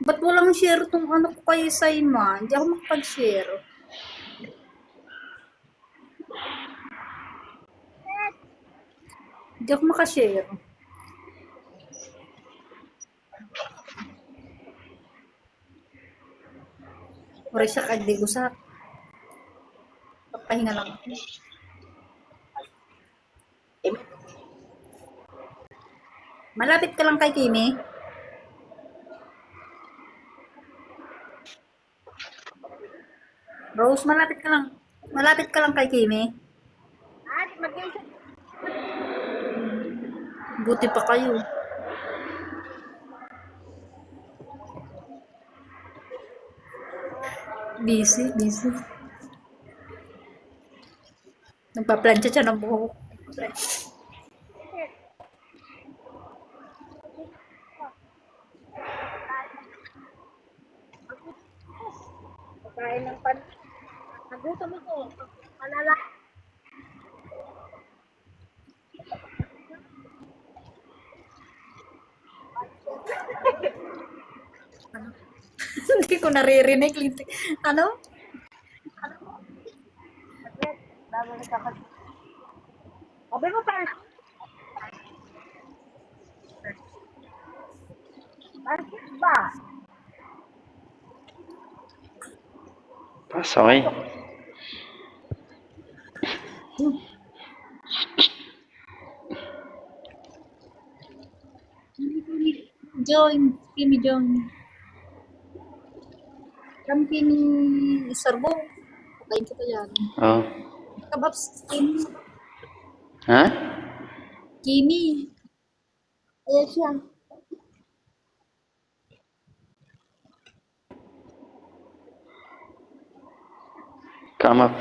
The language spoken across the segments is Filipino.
Ba't walang share tong ano ko kay Saima? Hindi ako makapag-share. Hindi ako makashare. Ori siya kagdigusak. Papahinga lang ako. Malapit ka lang kay Kimi. Rose, malapit ka lang. Malapit ka lang kay Kimi. Buti pa kayo. Busy, busy. Nagpa-plancha siya ng buhok. Kain ng pan. Nagutom ako. Malala. Hindi ko naririnig. Ano? Bago nagkakas. Sabi mo pa. Bakit ba? Pasok eh. Join. Kimi join. Kami Kimi Sarbo. Patayin kita yan. Oh. Kababs, Kimi. Ha? Kimi. Ayan siya. Come up.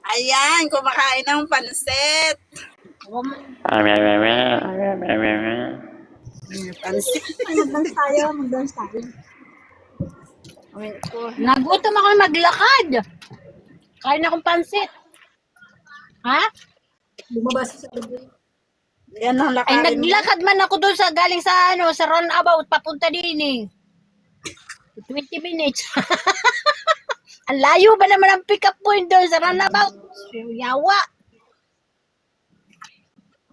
Ayan, kumakain ng pansit. Pansit. Mag-dance tayo, mag-dance tayo. Nagutom ako maglakad. Kain akong pansit. Ha? Bumaba sa libre. Yan ang Ay, lakarin mo. naglakad man ako doon sa galing sa sa roundabout papunta din eh. 20 minutes. Ang layo ba naman ang pick up point doon sa roundabout? Yawa.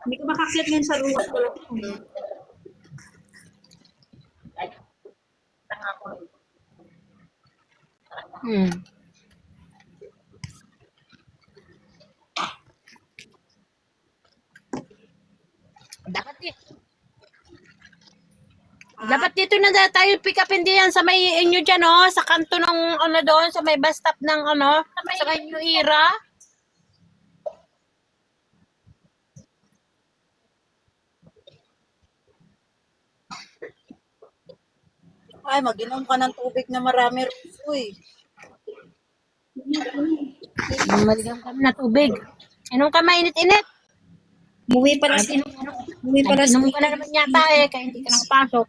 Hindi ko makakyat ngayon sa ruwas. Hmm. Dapat dito na tayo pick up hindi yan sa may inyo dyan, oh, sa kanto ng ano doon, sa may bus stop ng ano, sa may New Era. Ay, mag-inom ka ng tubig na marami. Uy. Maligam kami na tubig. Inom ka mainit-init. Muwi pala si Muwi pala si Inom ka na naman yata eh, kaya hindi ka nakapasok.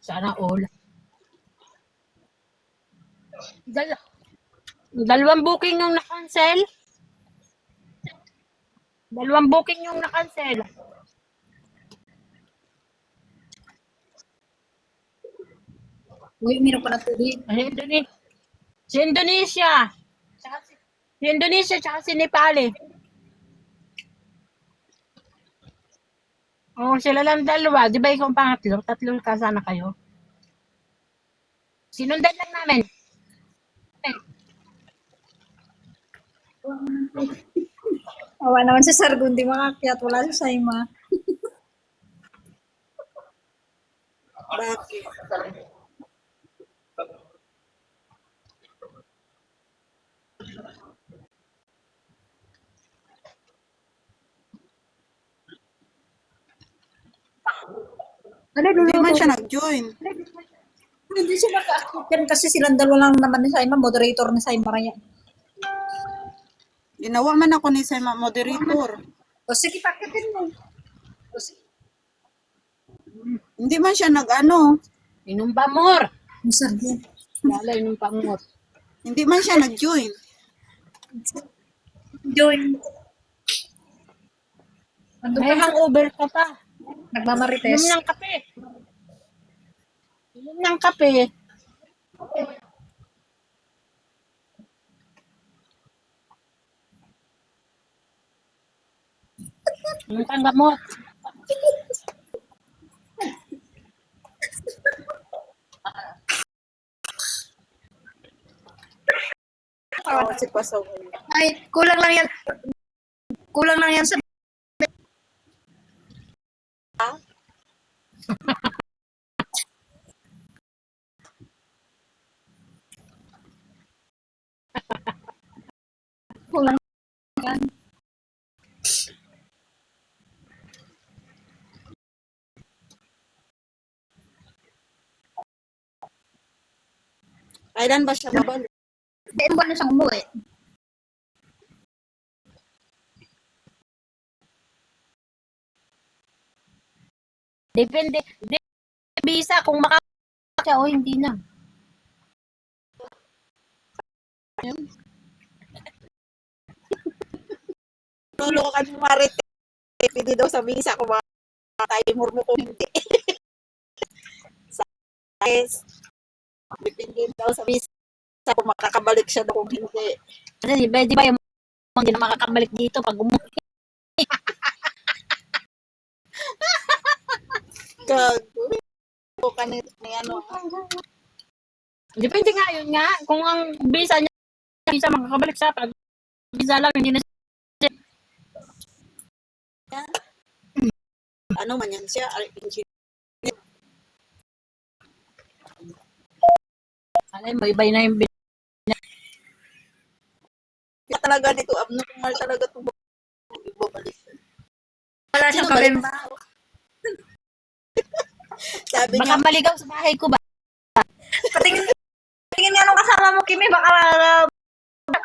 Sana all. Dalawang booking yung na-cancel. Dalawang booking yung na-cancel. Muwi, uminom pa ng tubig. Si Indonesia. Si Indonesia tsaka si Nepali. Oh, sila lang dalawa. Di ba ikaw ang pangatlo? Tatlo ka sana kayo. Sinundan lang namin. Awa naman si Sargo, hindi makakyat. Wala si Saima. Bakit? Ano, Hindi man luluto? siya nag-join. Hindi sila ka-active yan kasi silang dalawa lang naman ni Saima, moderator ni Saima yan. Ginawa man ako ni Sema moderator. O sige, pakitin mo. O sige. Hindi man siya nag-ano. Inom pa more. Ang sarap. Lalo inom pa more. Hindi man siya nag-join. Join. Ando May pa hangover ka pa. nagmamarites. Inom ng kape. Inom ng kape. Inom kang gamot. Oo, si Pasaw. Ay, kulang lang yan. Kulang lang yan sa... Kulang yan. Kailan ba siya babalik? Dahil ba na siyang umuwi? Depende. Visa kung makakasya o hindi na. Lolo ka ni Marite. Pwede daw sa visa kung makatayimor mo kung hindi. Yes. Depende daw sa visa kung makakabalik siya daw kung hindi. Kasi di ba yung mga hindi na makakabalik dito pag umuwi. Gago ka ni ano. Depende nga yun nga. Kung ang visa niya, visa makakabalik siya. Pag visa lang, hindi na siya. Ano man yan siya? Engineer. Alam mo, iba na yung Kaya talaga dito, abnormal talaga ito. Ibabalik. Wala siyang kabimba. Sabi baka niya, maligaw sa bahay ko ba? Patingin, tingin nga nung kasama mo, Kimi, baka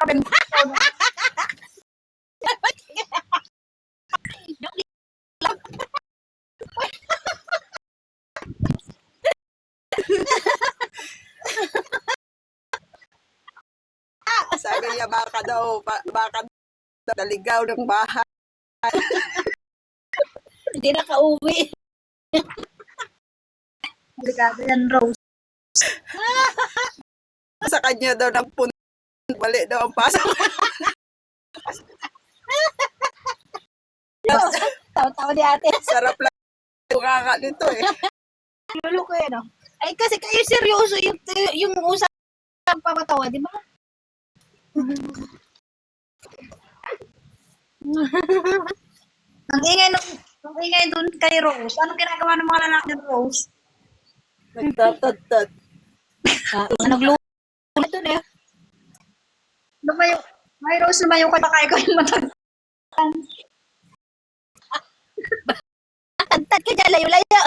kabimba. sabi niya baka daw naligaw ng bahay. Hindi na kauwi. Delikado yan, Rose. Sa kanya daw ng balik daw ang pasok. Tawa-tawa ni ate. Sarap lang yung kaka nito eh. Lolo ko yan, oh. Ay, kasi kayo seryoso yung usap pamatawa, di ba? Ang ingay dun kay Rose. Anong ginagawa ng mga lalaki ni Rose? Nagtatad-tad. Nagluto doon eh. Lumayo. May Rose, lumayo ka na kaya ko yung matag. Tagtad ka dyan, layo-layo.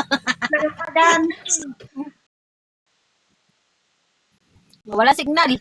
Nagpagan. Wala signal.